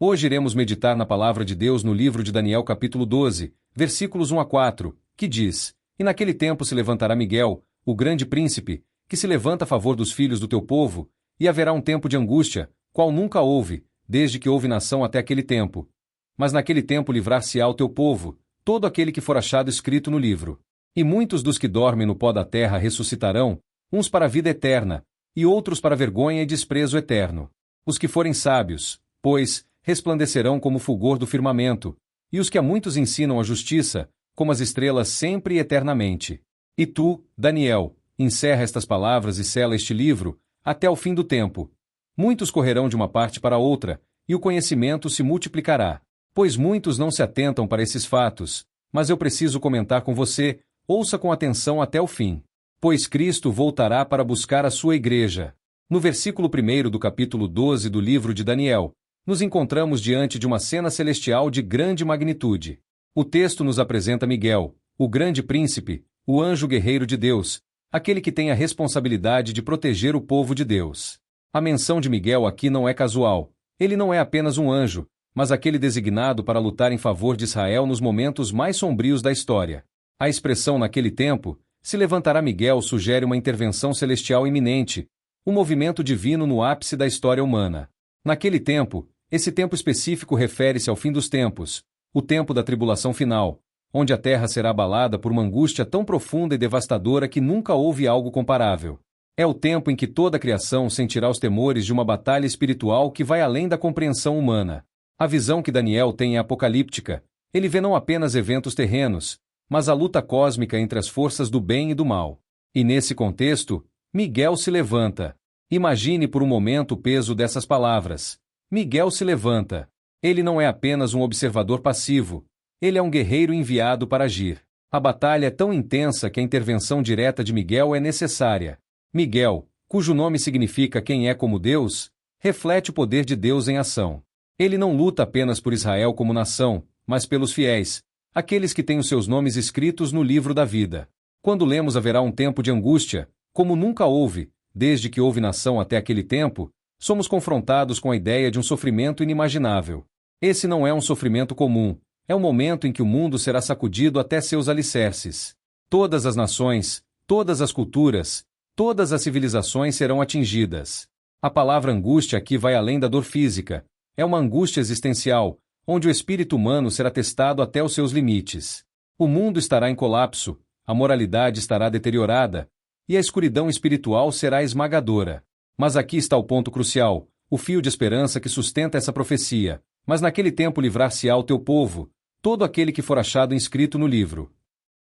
Hoje iremos meditar na palavra de Deus no livro de Daniel capítulo 12, versículos 1 a 4, que diz: E naquele tempo se levantará Miguel, o grande príncipe, que se levanta a favor dos filhos do teu povo, e haverá um tempo de angústia, qual nunca houve, desde que houve nação até aquele tempo. Mas naquele tempo livrar-se-á o teu povo, todo aquele que for achado escrito no livro. E muitos dos que dormem no pó da terra ressuscitarão, uns para a vida eterna, e outros para vergonha e desprezo eterno. Os que forem sábios, pois, resplandecerão como o fulgor do firmamento, e os que a muitos ensinam a justiça, como as estrelas sempre e eternamente. E tu, Daniel, encerra estas palavras e sela este livro, até o fim do tempo. Muitos correrão de uma parte para outra, e o conhecimento se multiplicará. Pois muitos não se atentam para esses fatos, mas eu preciso comentar com você, ouça com atenção até o fim. Pois Cristo voltará para buscar a sua igreja. No versículo 1 do capítulo 12 do livro de Daniel, nos encontramos diante de uma cena celestial de grande magnitude. O texto nos apresenta Miguel, o grande príncipe, o anjo guerreiro de Deus, aquele que tem a responsabilidade de proteger o povo de Deus. A menção de Miguel aqui não é casual. Ele não é apenas um anjo, mas aquele designado para lutar em favor de Israel nos momentos mais sombrios da história. A expressão naquele tempo, se levantará Miguel, sugere uma intervenção celestial iminente, um movimento divino no ápice da história humana. Naquele tempo, esse tempo específico refere-se ao fim dos tempos, o tempo da tribulação final, onde a terra será abalada por uma angústia tão profunda e devastadora que nunca houve algo comparável. É o tempo em que toda a criação sentirá os temores de uma batalha espiritual que vai além da compreensão humana. A visão que Daniel tem é apocalíptica. Ele vê não apenas eventos terrenos, mas a luta cósmica entre as forças do bem e do mal. E nesse contexto, Miguel se levanta. Imagine por um momento o peso dessas palavras. Miguel se levanta. Ele não é apenas um observador passivo. Ele é um guerreiro enviado para agir. A batalha é tão intensa que a intervenção direta de Miguel é necessária. Miguel, cujo nome significa quem é como Deus, reflete o poder de Deus em ação. Ele não luta apenas por Israel como nação, mas pelos fiéis, aqueles que têm os seus nomes escritos no livro da vida. Quando lemos haverá um tempo de angústia, como nunca houve, desde que houve nação até aquele tempo, somos confrontados com a ideia de um sofrimento inimaginável. Esse não é um sofrimento comum, é um momento em que o mundo será sacudido até seus alicerces. Todas as nações, todas as culturas, todas as civilizações serão atingidas. A palavra angústia aqui vai além da dor física. É uma angústia existencial, onde o espírito humano será testado até os seus limites. O mundo estará em colapso, a moralidade estará deteriorada, e a escuridão espiritual será esmagadora. Mas aqui está o ponto crucial, o fio de esperança que sustenta essa profecia. Mas naquele tempo livrar-se-á o teu povo, todo aquele que for achado inscrito no livro.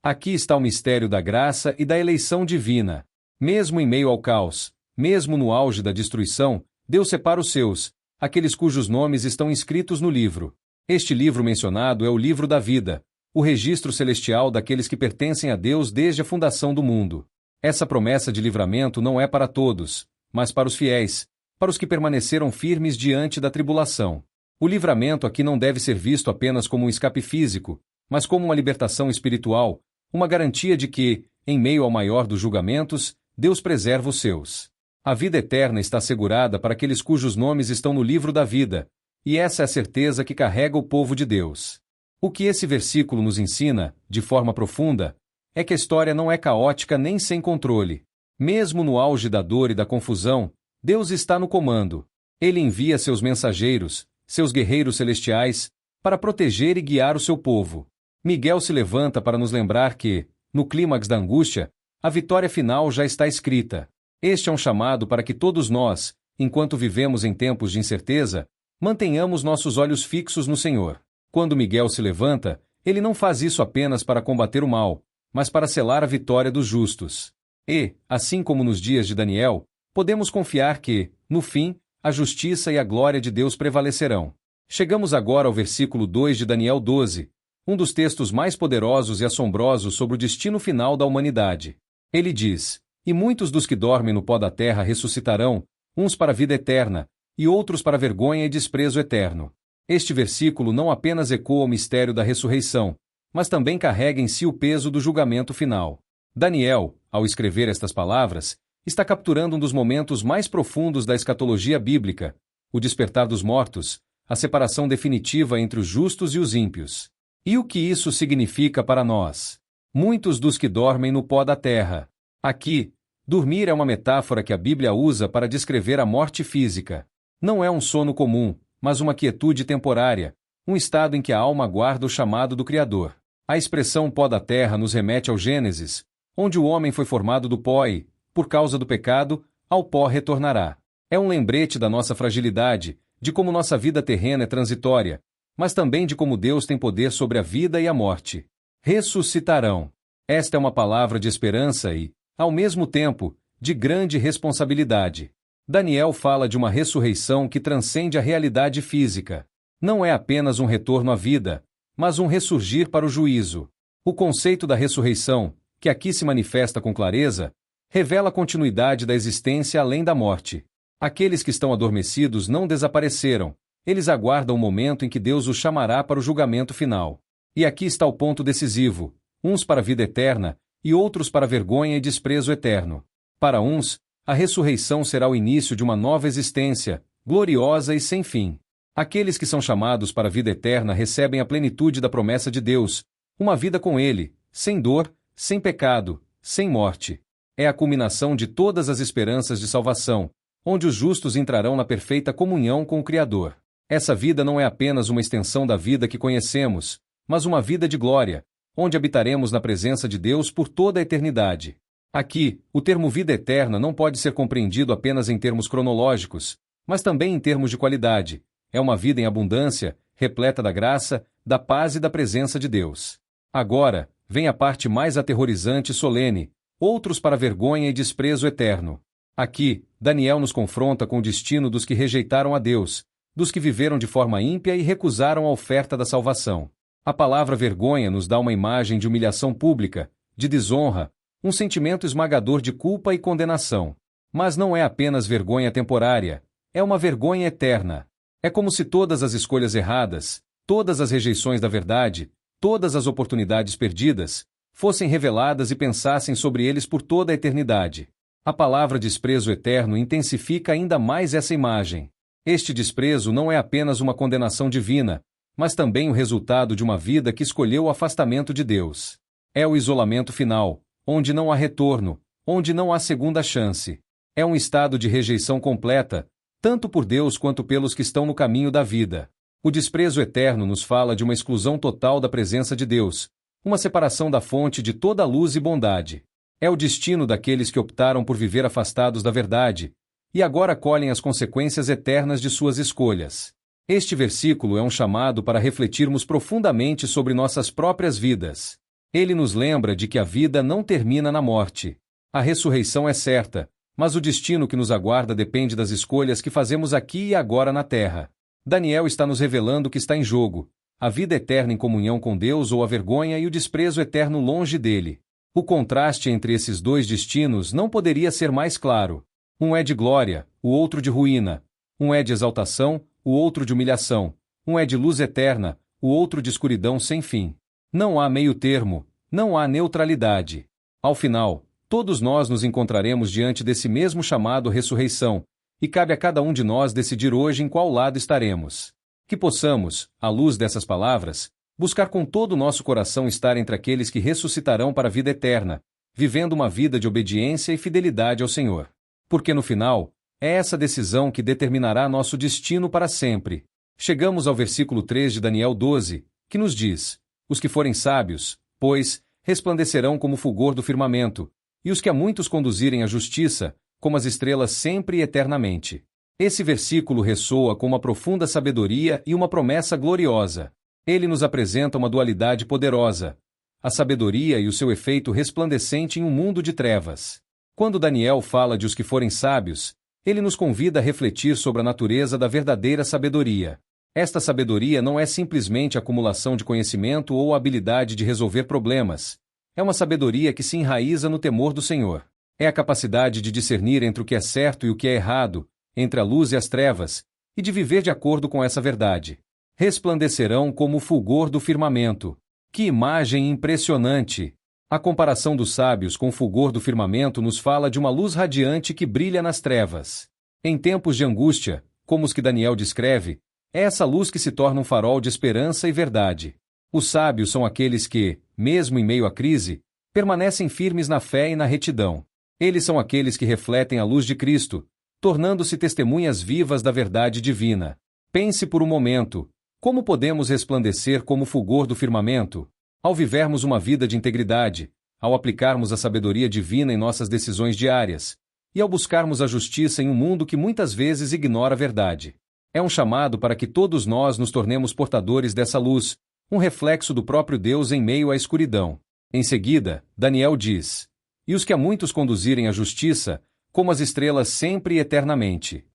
Aqui está o mistério da graça e da eleição divina. Mesmo em meio ao caos, mesmo no auge da destruição, Deus separa os seus, aqueles cujos nomes estão inscritos no livro. Este livro mencionado é o livro da vida, o registro celestial daqueles que pertencem a Deus desde a fundação do mundo. Essa promessa de livramento não é para todos, mas para os fiéis, para os que permaneceram firmes diante da tribulação. O livramento aqui não deve ser visto apenas como um escape físico, mas como uma libertação espiritual, uma garantia de que, em meio ao maior dos julgamentos, Deus preserva os seus. A vida eterna está assegurada para aqueles cujos nomes estão no livro da vida, e essa é a certeza que carrega o povo de Deus. O que esse versículo nos ensina, de forma profunda, é que a história não é caótica nem sem controle. Mesmo no auge da dor e da confusão, Deus está no comando. Ele envia seus mensageiros, seus guerreiros celestiais, para proteger e guiar o seu povo. Miguel se levanta para nos lembrar que, no clímax da angústia, a vitória final já está escrita. Este é um chamado para que todos nós, enquanto vivemos em tempos de incerteza, mantenhamos nossos olhos fixos no Senhor. Quando Miguel se levanta, ele não faz isso apenas para combater o mal, mas para selar a vitória dos justos. E, assim como nos dias de Daniel, podemos confiar que, no fim, a justiça e a glória de Deus prevalecerão. Chegamos agora ao versículo 2 de Daniel 12, um dos textos mais poderosos e assombrosos sobre o destino final da humanidade. Ele diz: E muitos dos que dormem no pó da terra ressuscitarão, uns para a vida eterna, e outros para vergonha e desprezo eterno. Este versículo não apenas ecoa o mistério da ressurreição, mas também carrega em si o peso do julgamento final. Daniel, ao escrever estas palavras, está capturando um dos momentos mais profundos da escatologia bíblica, o despertar dos mortos, a separação definitiva entre os justos e os ímpios. E o que isso significa para nós? Muitos dos que dormem no pó da terra. Aqui, dormir é uma metáfora que a Bíblia usa para descrever a morte física. Não é um sono comum, mas uma quietude temporária, um estado em que a alma guarda o chamado do Criador. A expressão pó da terra nos remete ao Gênesis, onde o homem foi formado do pó e, por causa do pecado, ao pó retornará. É um lembrete da nossa fragilidade, de como nossa vida terrena é transitória, mas também de como Deus tem poder sobre a vida e a morte. Ressuscitarão. Esta é uma palavra de esperança e, ao mesmo tempo, de grande responsabilidade. Daniel fala de uma ressurreição que transcende a realidade física. Não é apenas um retorno à vida, mas um ressurgir para o juízo. O conceito da ressurreição, que aqui se manifesta com clareza, revela a continuidade da existência além da morte. Aqueles que estão adormecidos não desapareceram, eles aguardam o momento em que Deus os chamará para o julgamento final. E aqui está o ponto decisivo, uns para a vida eterna, e outros para a vergonha e desprezo eterno. Para uns, a ressurreição será o início de uma nova existência, gloriosa e sem fim. Aqueles que são chamados para a vida eterna recebem a plenitude da promessa de Deus, uma vida com Ele, sem dor, sem pecado, sem morte. É a culminação de todas as esperanças de salvação, onde os justos entrarão na perfeita comunhão com o Criador. Essa vida não é apenas uma extensão da vida que conhecemos, mas uma vida de glória, onde habitaremos na presença de Deus por toda a eternidade. Aqui, o termo vida eterna não pode ser compreendido apenas em termos cronológicos, mas também em termos de qualidade. É uma vida em abundância, repleta da graça, da paz e da presença de Deus. Agora, vem a parte mais aterrorizante e solene, outros para vergonha e desprezo eterno. Aqui, Daniel nos confronta com o destino dos que rejeitaram a Deus, dos que viveram de forma ímpia e recusaram a oferta da salvação. A palavra vergonha nos dá uma imagem de humilhação pública, de desonra, um sentimento esmagador de culpa e condenação. Mas não é apenas vergonha temporária, é uma vergonha eterna. É como se todas as escolhas erradas, todas as rejeições da verdade, todas as oportunidades perdidas, fossem reveladas e pensassem sobre eles por toda a eternidade. A palavra desprezo eterno intensifica ainda mais essa imagem. Este desprezo não é apenas uma condenação divina, mas também o resultado de uma vida que escolheu o afastamento de Deus. É o isolamento final, onde não há retorno, onde não há segunda chance. É um estado de rejeição completa, tanto por Deus quanto pelos que estão no caminho da vida. O desprezo eterno nos fala de uma exclusão total da presença de Deus, uma separação da fonte de toda luz e bondade. É o destino daqueles que optaram por viver afastados da verdade, e agora colhem as consequências eternas de suas escolhas. Este versículo é um chamado para refletirmos profundamente sobre nossas próprias vidas. Ele nos lembra de que a vida não termina na morte. A ressurreição é certa, mas o destino que nos aguarda depende das escolhas que fazemos aqui e agora na terra. Daniel está nos revelando o que está em jogo: a vida eterna em comunhão com Deus ou a vergonha e o desprezo eterno longe dele. O contraste entre esses dois destinos não poderia ser mais claro. Um é de glória, o outro de ruína. Um é de exaltação, o outro de humilhação. Um é de luz eterna, o outro de escuridão sem fim. Não há meio termo, não há neutralidade. Ao final, todos nós nos encontraremos diante desse mesmo chamado ressurreição, e cabe a cada um de nós decidir hoje em qual lado estaremos. Que possamos, à luz dessas palavras, buscar com todo o nosso coração estar entre aqueles que ressuscitarão para a vida eterna, vivendo uma vida de obediência e fidelidade ao Senhor. Porque no final, é essa decisão que determinará nosso destino para sempre. Chegamos ao versículo 3 de Daniel 12, que nos diz: os que forem sábios, pois, resplandecerão como o fulgor do firmamento, e os que a muitos conduzirem à justiça, como as estrelas sempre e eternamente. Esse versículo ressoa com uma profunda sabedoria e uma promessa gloriosa. Ele nos apresenta uma dualidade poderosa: a sabedoria e o seu efeito resplandecente em um mundo de trevas. Quando Daniel fala de os que forem sábios, ele nos convida a refletir sobre a natureza da verdadeira sabedoria. Esta sabedoria não é simplesmente acumulação de conhecimento ou habilidade de resolver problemas. É uma sabedoria que se enraiza no temor do Senhor. É a capacidade de discernir entre o que é certo e o que é errado, entre a luz e as trevas, e de viver de acordo com essa verdade. Resplandecerão como o fulgor do firmamento. Que imagem impressionante! A comparação dos sábios com o fulgor do firmamento nos fala de uma luz radiante que brilha nas trevas. Em tempos de angústia, como os que Daniel descreve, É essa luz que se torna um farol de esperança e verdade. Os sábios são aqueles que, mesmo em meio à crise, permanecem firmes na fé e na retidão. Eles são aqueles que refletem a luz de Cristo, tornando-se testemunhas vivas da verdade divina. Pense por um momento: como podemos resplandecer como o fulgor do firmamento? Ao vivermos uma vida de integridade, ao aplicarmos a sabedoria divina em nossas decisões diárias, e ao buscarmos a justiça em um mundo que muitas vezes ignora a verdade. É um chamado para que todos nós nos tornemos portadores dessa luz, um reflexo do próprio Deus em meio à escuridão. Em seguida, Daniel diz: "E os que a muitos conduzirem à justiça, como as estrelas sempre e eternamente."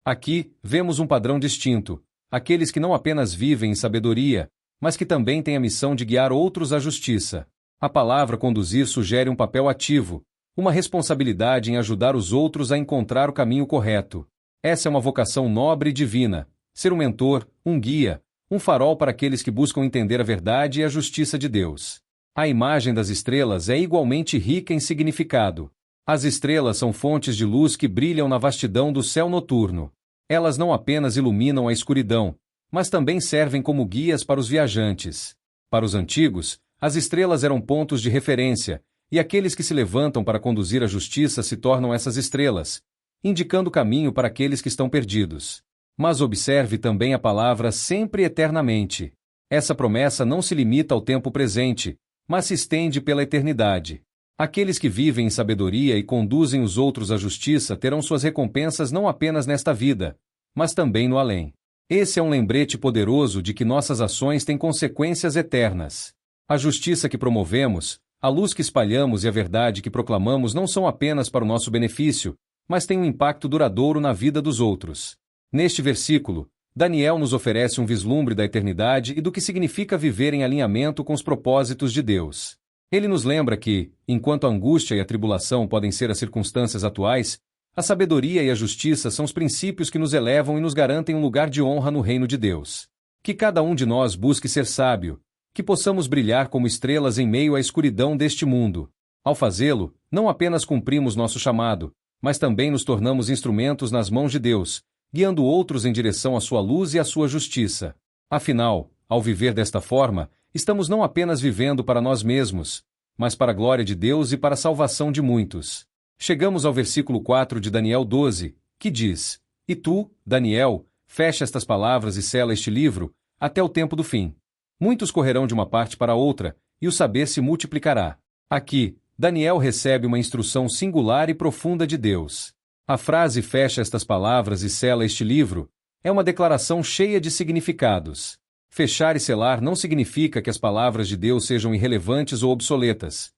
Aqui, vemos um padrão distinto: aqueles que não apenas vivem em sabedoria, mas que também têm a missão de guiar outros à justiça. A palavra conduzir sugere um papel ativo, uma responsabilidade em ajudar os outros a encontrar o caminho correto. Essa é uma vocação nobre e divina: ser um mentor, um guia, um farol para aqueles que buscam entender a verdade e a justiça de Deus. A imagem das estrelas é igualmente rica em significado. As estrelas são fontes de luz que brilham na vastidão do céu noturno. Elas não apenas iluminam a escuridão, mas também servem como guias para os viajantes. Para os antigos, as estrelas eram pontos de referência, e aqueles que se levantam para conduzir a justiça se tornam essas estrelas, indicando o caminho para aqueles que estão perdidos. Mas observe também a palavra sempre e eternamente. Essa promessa não se limita ao tempo presente, mas se estende pela eternidade. Aqueles que vivem em sabedoria e conduzem os outros à justiça terão suas recompensas não apenas nesta vida, mas também no além. Esse é um lembrete poderoso de que nossas ações têm consequências eternas. A justiça que promovemos, a luz que espalhamos e a verdade que proclamamos não são apenas para o nosso benefício, mas têm um impacto duradouro na vida dos outros. Neste versículo, Daniel nos oferece um vislumbre da eternidade e do que significa viver em alinhamento com os propósitos de Deus. Ele nos lembra que, enquanto a angústia e a tribulação podem ser as circunstâncias atuais, a sabedoria e a justiça são os princípios que nos elevam e nos garantem um lugar de honra no reino de Deus. Que cada um de nós busque ser sábio, que possamos brilhar como estrelas em meio à escuridão deste mundo. Ao fazê-lo, não apenas cumprimos nosso chamado, mas também nos tornamos instrumentos nas mãos de Deus, guiando outros em direção à sua luz e à sua justiça. Afinal, ao viver desta forma, estamos não apenas vivendo para nós mesmos, mas para a glória de Deus e para a salvação de muitos. Chegamos ao versículo 4 de Daniel 12, que diz: "E tu, Daniel, fecha estas palavras e sela este livro, até o tempo do fim. Muitos correrão de uma parte para outra, e o saber se multiplicará." Aqui, Daniel recebe uma instrução singular e profunda de Deus. A frase "fecha estas palavras e sela este livro" é uma declaração cheia de significados. Fechar e selar não significa que as palavras de Deus sejam irrelevantes ou obsoletas.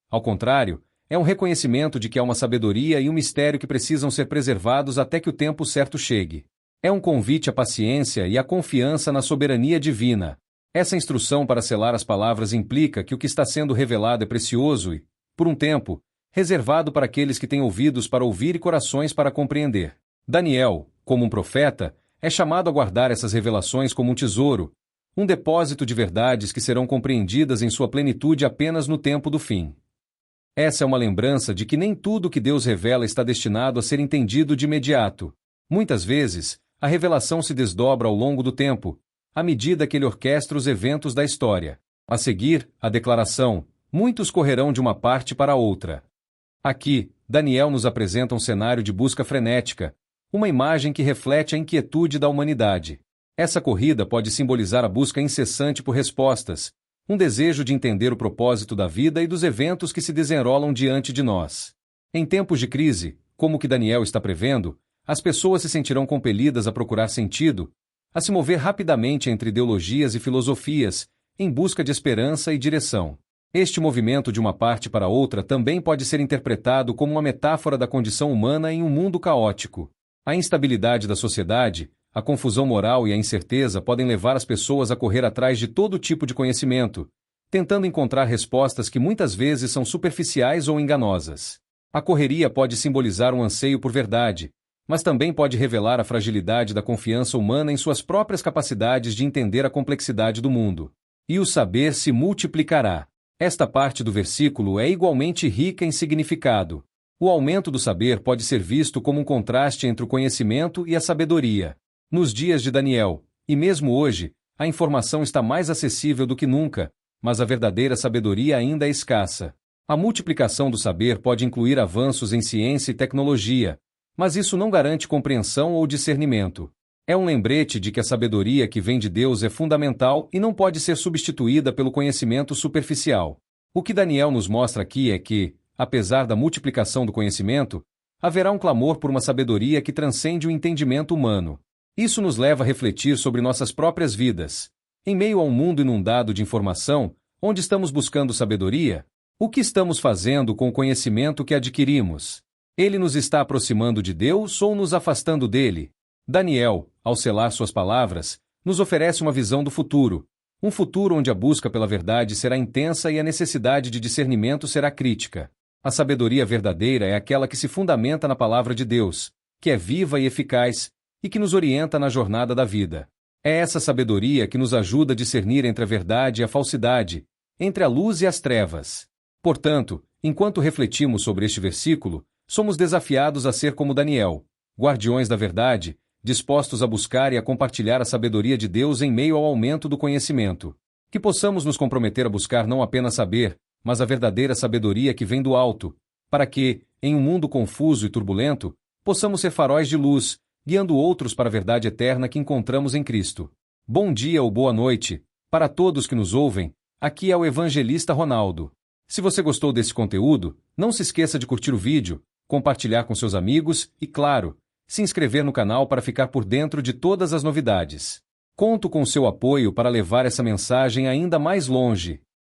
Ao contrário, é um reconhecimento de que há uma sabedoria e um mistério que precisam ser preservados até que o tempo certo chegue. É um convite à paciência e à confiança na soberania divina. Essa instrução para selar as palavras implica que o que está sendo revelado é precioso e, por um tempo, reservado para aqueles que têm ouvidos para ouvir e corações para compreender. Daniel, como um profeta, é chamado a guardar essas revelações como um tesouro, um depósito de verdades que serão compreendidas em sua plenitude apenas no tempo do fim. Essa é uma lembrança de que nem tudo que Deus revela está destinado a ser entendido de imediato. Muitas vezes, a revelação se desdobra ao longo do tempo, à medida que ele orquestra os eventos da história. A seguir, a declaração: "Muitos correrão de uma parte para outra." Aqui, Daniel nos apresenta um cenário de busca frenética, uma imagem que reflete a inquietude da humanidade. Essa corrida pode simbolizar a busca incessante por respostas, um desejo de entender o propósito da vida e dos eventos que se desenrolam diante de nós. Em tempos de crise, como o que Daniel está prevendo, as pessoas se sentirão compelidas a procurar sentido, a se mover rapidamente entre ideologias e filosofias, em busca de esperança e direção. Este movimento de uma parte para outra também pode ser interpretado como uma metáfora da condição humana em um mundo caótico. A instabilidade da sociedade, a confusão moral e a incerteza podem levar as pessoas a correr atrás de todo tipo de conhecimento, tentando encontrar respostas que muitas vezes são superficiais ou enganosas. A correria pode simbolizar um anseio por verdade, mas também pode revelar a fragilidade da confiança humana em suas próprias capacidades de entender a complexidade do mundo. "E o saber se multiplicará." Esta parte do versículo é igualmente rica em significado. O aumento do saber pode ser visto como um contraste entre o conhecimento e a sabedoria. Nos dias de Daniel, E mesmo hoje, a informação está mais acessível do que nunca, mas a verdadeira sabedoria ainda é escassa. A multiplicação do saber pode incluir avanços em ciência e tecnologia, mas isso não garante compreensão ou discernimento. É um lembrete de que a sabedoria que vem de Deus é fundamental e não pode ser substituída pelo conhecimento superficial. O que Daniel nos mostra aqui é que, apesar da multiplicação do conhecimento, haverá um clamor por uma sabedoria que transcende o entendimento humano. Isso nos leva a refletir sobre nossas próprias vidas. Em meio a um mundo inundado de informação, onde estamos buscando sabedoria? O que estamos fazendo com o conhecimento que adquirimos? Ele nos está aproximando de Deus ou nos afastando dele? Daniel, ao selar suas palavras, nos oferece uma visão do futuro. Um futuro onde a busca pela verdade será intensa e a necessidade de discernimento será crítica. A sabedoria verdadeira é aquela que se fundamenta na palavra de Deus, que é viva e eficaz, e que nos orienta na jornada da vida. É essa sabedoria que nos ajuda a discernir entre a verdade e a falsidade, entre a luz e as trevas. Portanto, enquanto refletimos sobre este versículo, somos desafiados a ser como Daniel, guardiões da verdade, dispostos a buscar e a compartilhar a sabedoria de Deus em meio ao aumento do conhecimento. Que possamos nos comprometer a buscar não apenas saber, mas a verdadeira sabedoria que vem do alto, para que, em um mundo confuso e turbulento, possamos ser faróis de luz, guiando outros para a verdade eterna que encontramos em Cristo. Bom dia ou boa noite, para todos que nos ouvem, aqui é o Evangelista Ronaldo. Se você gostou desse conteúdo, não se esqueça de curtir o vídeo, compartilhar com seus amigos e, claro, se inscrever no canal para ficar por dentro de todas as novidades. Conto com seu apoio para levar essa mensagem ainda mais longe.